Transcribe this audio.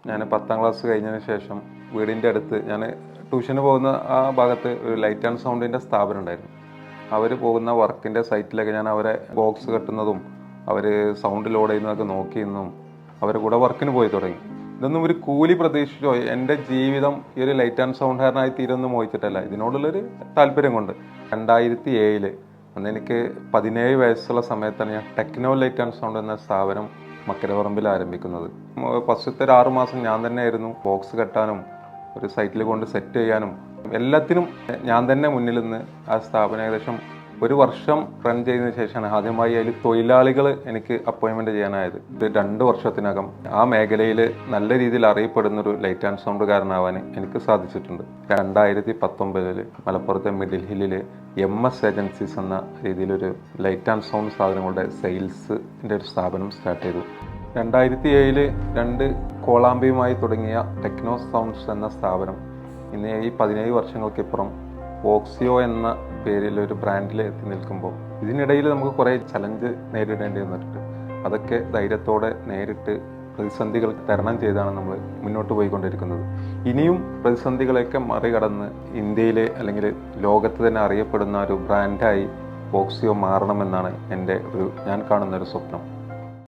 ഞാൻ 10ാം ക്ലാസ് കഴിഞ്ഞതിന് ശേഷം വീടിൻ്റെ അടുത്ത് ഞാൻ ട്യൂഷന് പോകുന്ന ആ ഭാഗത്ത് ഒരു ലൈറ്റ് ആൻഡ് സൗണ്ടിൻ്റെ സ്ഥാപനം ഉണ്ടായിരുന്നു. അവർ പോകുന്ന വർക്കിൻ്റെ സൈറ്റിലൊക്കെ ഞാൻ അവരെ ബോക്സ് കെട്ടുന്നതും അവർ സൗണ്ട് ലോഡ് ചെയ്യുന്നതൊക്കെ നോക്കിയെന്നും അവരെ കൂടെ വർക്കിന് പോയി തുടങ്ങി. ഇതൊന്നും ഒരു കൂലി പ്രതീക്ഷിച്ചോ എൻ്റെ ജീവിതം ഈ ഒരു ലൈറ്റ് ആൻഡ് സൗണ്ടുകാരനായി തീരുമെന്ന് മോഹിച്ചിട്ടല്ല, ഇതിനോടുള്ളൊരു താല്പര്യം കൊണ്ട്. 2007 അന്ന് എനിക്ക് 17 വയസ്സുള്ള സമയത്താണ് ഞാൻ ടെക്നോ ലൈറ്റ് ആൻഡ് സൗണ്ട് എന്ന സ്ഥാപനം മക്കരപറമ്പിൽ ആരംഭിക്കുന്നത്. ഫസ്റ്റത്തെ ഒരു 6 മാസം ഞാൻ തന്നെയായിരുന്നു ബോക്സ് കെട്ടാനും ഒരു സൈറ്റിൽ കൊണ്ട് സെറ്റ് ചെയ്യാനും എല്ലാത്തിനും ഞാൻ തന്നെ മുന്നിൽ നിന്ന് ആ സ്ഥാപനം ഏകദേശം 1 വർഷം റൺ ചെയ്തതിനു ശേഷമാണ് ആദ്യമായി അതിൽ തൊഴിലാളികൾ എനിക്ക് അപ്പോയിൻമെൻറ്റ് ചെയ്യാനായത്. ഇത് 2 വർഷത്തിനകം ആ മേഖലയിൽ നല്ല രീതിയിൽ അറിയപ്പെടുന്നൊരു ലൈറ്റ് ആൻഡ് സൗണ്ടുകാരനാവാൻ എനിക്ക് സാധിച്ചിട്ടുണ്ട്. 2019 മലപ്പുറത്തെ മിഡിൽ ഹില്ലിൽ MS ഏജൻസീസ് എന്ന രീതിയിലൊരു ലൈറ്റ് ആൻഡ് സൗണ്ട് സാധനങ്ങളുടെ സെയിൽസിൻ്റെ ഒരു സ്ഥാപനം സ്റ്റാർട്ട് ചെയ്തു. 2007 2 കോളാമ്പിയുമായി തുടങ്ങിയ ടെക്നോ സൗണ്ട്സ് എന്ന സ്ഥാപനം ഇന്ന് ഈ 17 വർഷങ്ങൾക്കിപ്പുറം വോക്സിയോ എന്ന പേരിൽ ഒരു ബ്രാൻഡിൽ എത്തി നിൽക്കുമ്പോൾ ഇതിനിടയിൽ നമുക്ക് കുറേ ചലഞ്ച് നേരിടേണ്ടി വന്നിട്ടുണ്ട്. അതൊക്കെ ധൈര്യത്തോടെ നേരിട്ട് പ്രതിസന്ധികൾ തരണം ചെയ്താണ് നമ്മൾ മുന്നോട്ട് പോയിക്കൊണ്ടിരിക്കുന്നത്. ഇനിയും പ്രതിസന്ധികളെയൊക്കെ മറികടന്ന് ഇന്ത്യയിലെ അല്ലെങ്കിൽ ലോകത്ത് തന്നെ അറിയപ്പെടുന്ന ഒരു ബ്രാൻഡായി വോക്സിയോ മാറണമെന്നാണ് ഞാൻ കാണുന്നൊരു സ്വപ്നം.